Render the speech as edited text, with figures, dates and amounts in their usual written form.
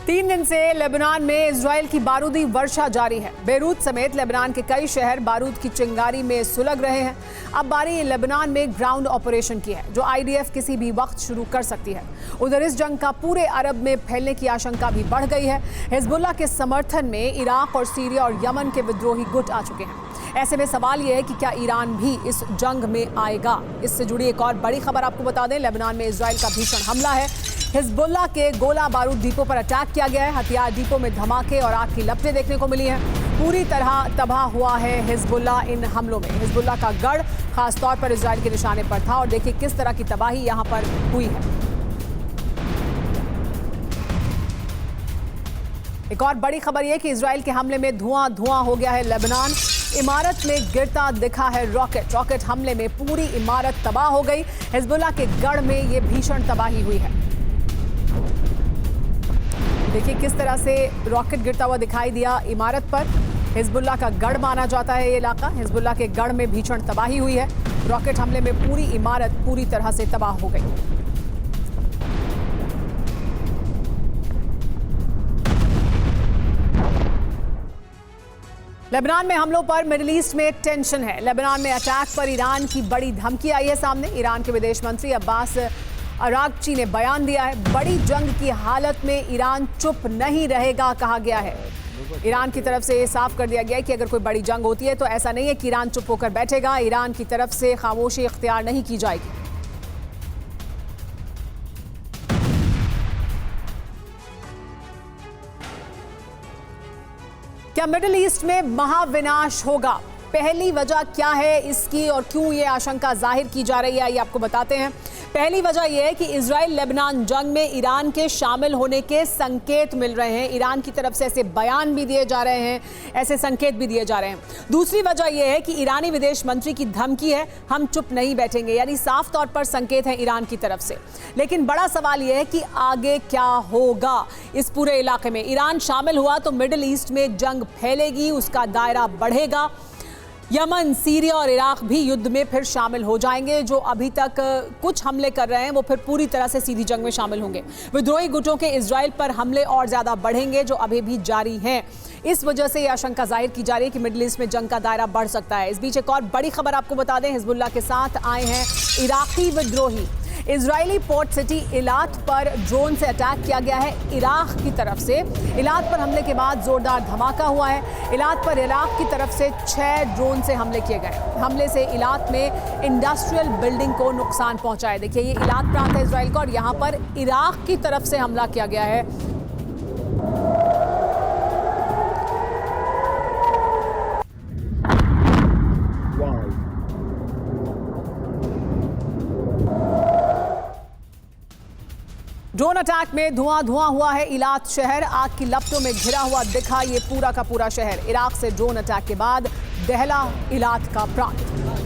3 दिन से लेबनान में इजराइल की बारूदी वर्षा जारी है। बेरूत समेत लेबनान के कई शहर बारूद की चिंगारी में सुलग रहे हैं। अब बारी लेबनान में ग्राउंड ऑपरेशन की है, जो आईडीएफ किसी भी वक्त शुरू कर सकती है। उधर इस जंग का पूरे अरब में फैलने की आशंका भी बढ़ गई है। हिजबुल्लाह के समर्थन में इराक और सीरिया और यमन के विद्रोही गुट आ चुके हैं। ऐसे में सवाल यह है कि क्या ईरान भी इस जंग में आएगा। इससे जुड़ी एक और बड़ी खबर आपको बता दें, लेबनान में इजराइल का भीषण हमला है। हिजबुल्लाह के गोला बारूद डिपो पर अटैक किया गया है। हथियार डिपो में धमाके और आग की लपटें देखने को मिली हैं। पूरी तरह तबाह हुआ है हिजबुल्लाह इन हमलों में। हिजबुल्लाह का गढ़ खासतौर पर इजराइल के निशाने पर था और देखिए किस तरह की तबाही यहां पर हुई है। एक और बड़ी खबर यह कि इजराइल के हमले में धुआं हो गया है लेबनान। इमारत में गिरता दिखा है रॉकेट हमले में पूरी इमारत तबाह हो गई। हिजबुल्लाह के गढ़ में यह भीषण तबाही हुई है। देखिए किस तरह से रॉकेट गिरता हुआ दिखाई दिया इमारत पर। हिजबुल्लाह का गढ़ माना जाता है ये इलाका। हिजबुल्लाह के गढ़ में भीषण तबाही हुई है। रॉकेट हमले में पूरी इमारत पूरी तरह से तबाह हो गई। लेबनान में हमलों पर मिडिल ईस्ट में टेंशन है। लेबनान में अटैक पर ईरान की बड़ी धमकी आई है सामने। ईरान के विदेश मंत्री अब्बास अरागची ने बयान दिया है, बड़ी जंग की हालत में ईरान चुप नहीं रहेगा कहा गया है। ईरान की तरफ से ये साफ कर दिया गया है कि अगर कोई बड़ी जंग होती है तो ऐसा नहीं है कि ईरान चुप होकर बैठेगा। ईरान की तरफ से खामोशी इख्तियार नहीं की जाएगी। क्या मिडिल ईस्ट में महाविनाश होगा? पहली वजह क्या है इसकी और क्यों ये आशंका जाहिर की जा रही है, ये आपको बताते हैं। पहली वजह यह है कि इजराइल लेबनान जंग में ईरान के शामिल होने के संकेत मिल रहे हैं। ईरान की तरफ से ऐसे बयान भी दिए जा रहे हैं, ऐसे संकेत भी दिए जा रहे हैं। दूसरी वजह यह है कि ईरानी विदेश मंत्री की धमकी है, हम चुप नहीं बैठेंगे, यानी साफ तौर पर संकेत है ईरान की तरफ से। लेकिन बड़ा सवाल यह है कि आगे क्या होगा इस पूरे इलाके में। ईरान शामिल हुआ तो मिडिल ईस्ट में जंग फैलेगी, उसका दायरा बढ़ेगा। यमन, सीरिया और इराक भी युद्ध में फिर शामिल हो जाएंगे। जो अभी तक कुछ हमले कर रहे हैं वो फिर पूरी तरह से सीधी जंग में शामिल होंगे। विद्रोही गुटों के इजराइल पर हमले और ज्यादा बढ़ेंगे जो अभी भी जारी हैं। इस वजह से यह आशंका जाहिर की जा रही है कि मिडिल ईस्ट में जंग का दायरा बढ़ सकता है। इस बीच एक और बड़ी खबर आपको बता दें, हिजबुल्लाह के साथ आए हैं इराकी विद्रोही। इजरायली पोर्ट सिटी इलात पर ड्रोन से अटैक किया गया है इराक की तरफ से। इलात पर हमले के बाद जोरदार धमाका हुआ है। इलात पर इराक की तरफ से 6 ड्रोन से हमले किए गए। हमले से इलात में इंडस्ट्रियल बिल्डिंग को नुकसान पहुंचा है। देखिए ये इलात प्रांत है इजराइल का और यहाँ पर इराक की तरफ से हमला किया गया है। ड्रोन अटैक में धुआं हुआ है इलात शहर। आग की लपटों में घिरा हुआ दिखा ये पूरा का पूरा शहर। इराक से ड्रोन अटैक के बाद दहला इलात का प्रांत।